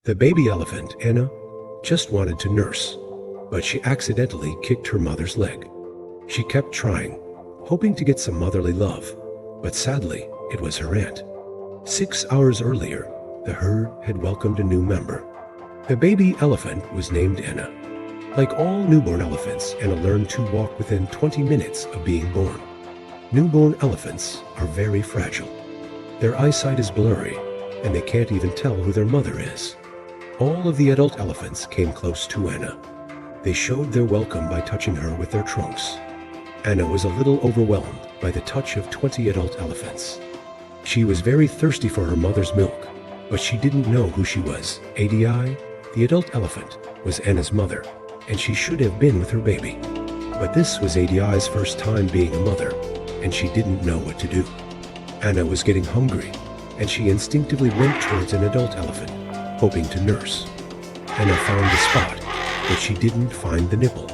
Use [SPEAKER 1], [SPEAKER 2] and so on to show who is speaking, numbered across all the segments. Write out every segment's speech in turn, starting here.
[SPEAKER 1] The baby elephant, Anna, just wanted to nurse, but she accidentally kicked her mother's leg. She kept trying, hoping to get some motherly love, but sadly, it was her aunt. 6 hours earlier, the herd had welcomed a new member. The baby elephant was named Anna. Like all newborn elephants, Anna learned to walk within 20 minutes of being born. Newborn elephants are very fragile. Their eyesight is blurry, and they can't even tell who their mother is. All of the adult elephants came close to Anna. They showed their welcome by touching her with their trunks. Anna was a little overwhelmed by the touch of 20 adult elephants. She was very thirsty for her mother's milk, but she didn't know who she was. ADI, the adult elephant, was Anna's mother, and she should have been with her baby. But this was ADI's first time being a mother, and she didn't know what to do. Anna was getting hungry, and she instinctively went towards an adult elephant, hoping to nurse. Anna found the spot, but she didn't find the nipple.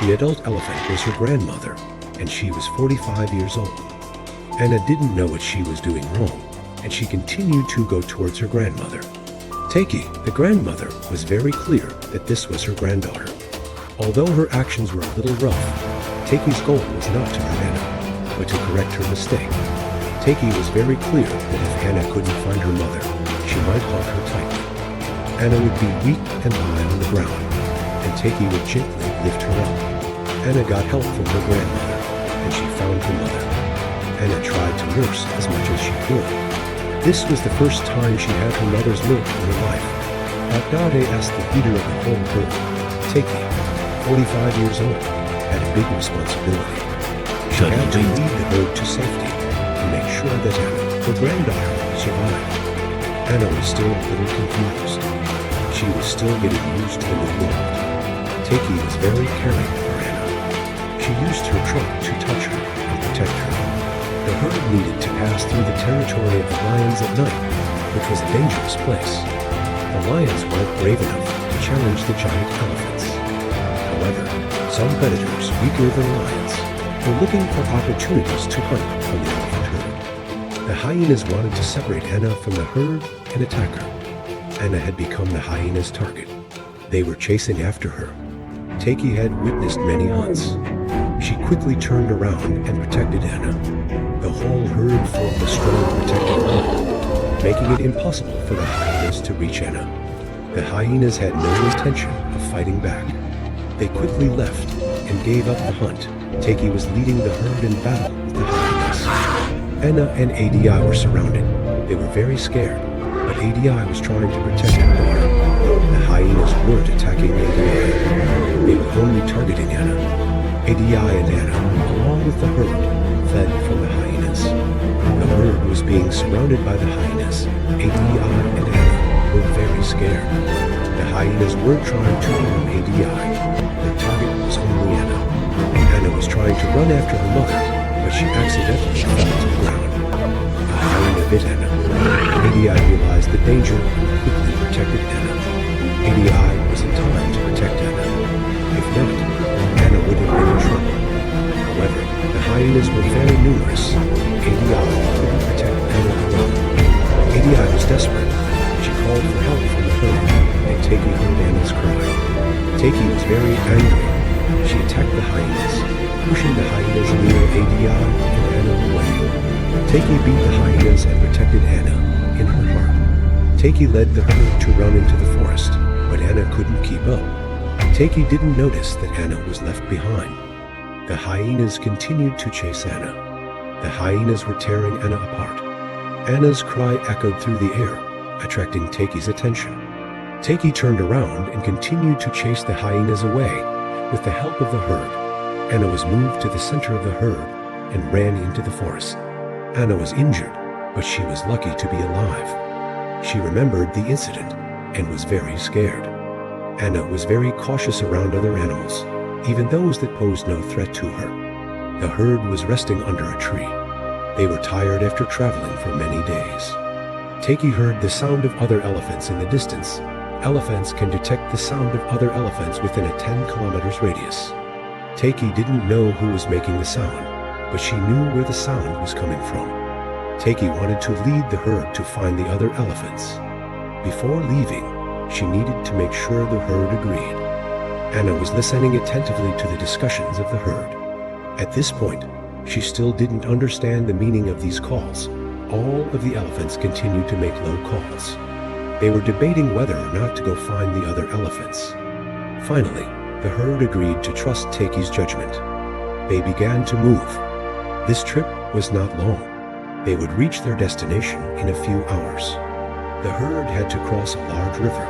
[SPEAKER 1] The adult elephant was her grandmother, and she was 45 years old. Anna didn't know what she was doing wrong, and she continued to go towards her grandmother. Taki, the grandmother, was very clear that this was her granddaughter. Although her actions were a little rough, Taki's goal was not to hurt Anna, but to correct her mistake. Taki was very clear that if Anna couldn't find her mother, she might hug her tightly. Anna would be weak and lie on the ground, and Taki would gently lift her up. Anna got help from her grandmother, and she found her mother. Anna tried to nurse as much as she could. This was the first time she had her mother's milk in her life. Baghdadi asked the leader of the whole herd. Taki, 45 years old, had a big responsibility. She had to lead the herd to safety and make sure that Anna, her granddaughter, survived. Anna was still a little confused. She was still getting used to the new world. Taki was very caring for Anna. She used her trunk to touch her and protect her. The herd needed to pass through the territory of the lions at night, which was a dangerous place. The lions weren't brave enough to challenge the giant elephants. However, some predators weaker than lions were looking for opportunities to hunt from the elephant herd. The hyenas wanted to separate Anna from the herd and attack her. Anna had become the hyenas' target. They were chasing after her. Taki had witnessed many hunts. She quickly turned around and protected Anna. The whole herd formed a strong protective line, making it impossible for the hyenas to reach Anna. The hyenas had no intention of fighting back. They quickly left and gave up the hunt. Taki was leading the herd in battle with the hyenas. Anna and ADI were surrounded. They were very scared, but ADI was trying to protect her daughter. The hyenas weren't attacking ADI. They were only targeting Anna. ADI and Anna, along with the herd, fled from the hyenas. The herd was being surrounded by the hyenas. ADI and Anna were very scared. The hyenas weren't trying to harm ADI. Their target was only Anna. Anna was trying to run after her mother, but she accidentally fell to the ground. A hyena bit Anna. ADI realized the danger and quickly protected Anna. ADI was in time to protect Anna. If not, Anna would have been in trouble. However, the hyenas were very numerous. ADI couldn't protect Anna alone. ADI was desperate. She called for help from the herd, and Taki heard Anna's cry. Taki was very angry. She attacked the hyenas, pushing the hyenas near ADI and Anna away. Taki beat the hyenas and protected Anna in her heart. Taki led the herd to run into the forest, but Anna couldn't keep up. Taki didn't notice that Anna was left behind. The hyenas continued to chase Anna. The hyenas were tearing Anna apart. Anna's cry echoed through the air, attracting Taki's attention. Taki turned around and continued to chase the hyenas away with the help of the herd. Anna was moved to the center of the herd and ran into the forest. Anna was injured, but she was lucky to be alive. She remembered the incident and was very scared. Anna was very cautious around other animals, even those that posed no threat to her. The herd was resting under a tree. They were tired after traveling for many days. Taki heard the sound of other elephants in the distance. Elephants can detect the sound of other elephants within a 10 kilometers radius. Taki didn't know who was making the sound, but she knew where the sound was coming from. Taki wanted to lead the herd to find the other elephants. Before leaving, she needed to make sure the herd agreed. Anna was listening attentively to the discussions of the herd. At this point, she still didn't understand the meaning of these calls. All of the elephants continued to make low calls. They were debating whether or not to go find the other elephants. Finally, the herd agreed to trust Taki's judgment. They began to move. This trip was not long. They would reach their destination in a few hours. The herd had to cross a large river.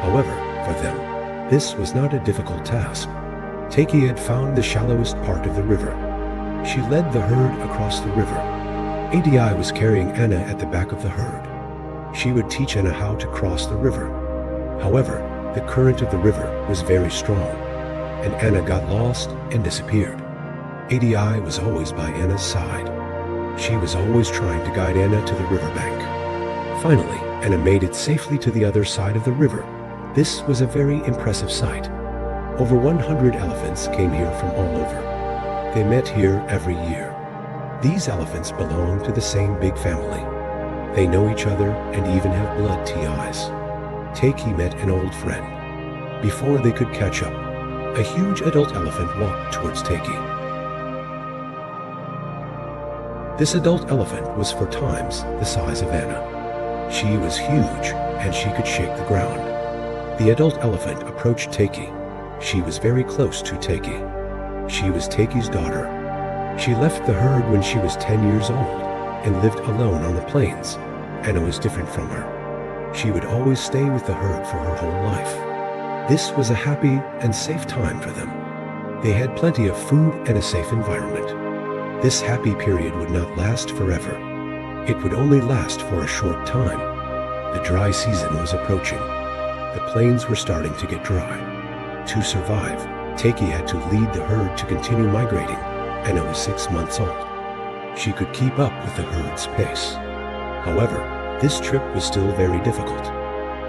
[SPEAKER 1] However, for them, this was not a difficult task. Taki had found the shallowest part of the river. She led the herd across the river. ADI was carrying Anna at the back of the herd. She would teach Anna how to cross the river. However, the current of the river was very strong, and Anna got lost and disappeared. ADI was always by Anna's side. She was always trying to guide Anna to the riverbank. Finally, Anna made it safely to the other side of the river. This was a very impressive sight. Over 100 elephants came here from all over. They met here every year. These elephants belong to the same big family. They know each other and even have blood ties. Taki met an old friend. Before they could catch up, a huge adult elephant walked towards Taki. This adult elephant was 4 times the size of Anna. She was huge and she could shake the ground. The adult elephant approached Taki. She was very close to Taki. She was Taki's daughter. She left the herd when she was 10 years old and lived alone on the plains. Anna was different from her. She would always stay with the herd for her whole life. This was a happy and safe time for them. They had plenty of food and a safe environment. This happy period would not last forever. It would only last for a short time. The dry season was approaching. The plains were starting to get dry. To survive, Taki had to lead the herd to continue migrating. Anna was 6 months old. She could keep up with the herd's pace. However, this trip was still very difficult.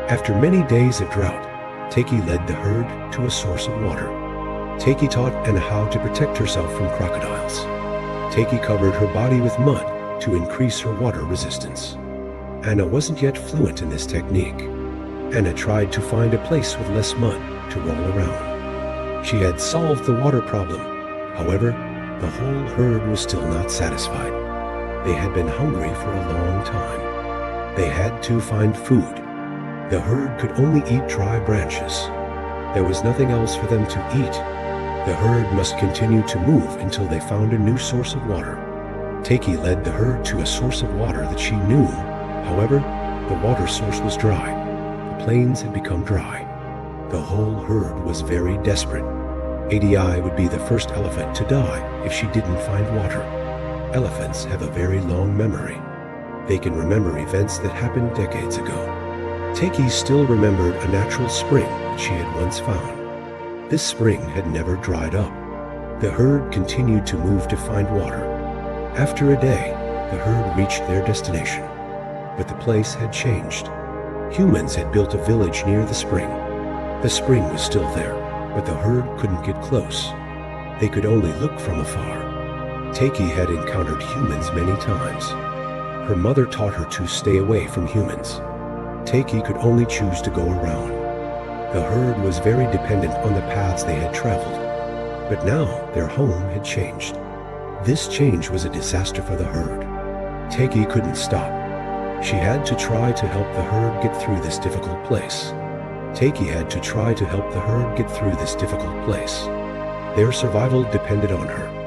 [SPEAKER 1] After many days of drought, Taki led the herd to a source of water. Taki taught Anna how to protect herself from crocodiles. Taki covered her body with mud to increase her water resistance. Anna wasn't yet fluent in this technique. Anna tried to find a place with less mud to roll around. She had solved the water problem. However, the whole herd was still not satisfied. They had been hungry for a long time. They had to find food. The herd could only eat dry branches. There was nothing else for them to eat. The herd must continue to move until they found a new source of water. Taki led the herd to a source of water that she knew. However, the water source was dry. The plains had become dry. The whole herd was very desperate. ADI would be the first elephant to die if she didn't find water. Elephants have a very long memory. They can remember events that happened decades ago. Taki still remembered a natural spring that she had once found. This spring had never dried up. The herd continued to move to find water. After a day, the herd reached their destination. But the place had changed. Humans had built a village near the spring. The spring was still there, but the herd couldn't get close. They could only look from afar. Taki had encountered humans many times. Her mother taught her to stay away from humans. Taki could only choose to go around. The herd was very dependent on the paths they had traveled. But now their home had changed. This change was a disaster for the herd. Taki couldn't stop. She had to try to help the herd get through this difficult place. Taki had to try to help the herd get through this difficult place. Their survival depended on her.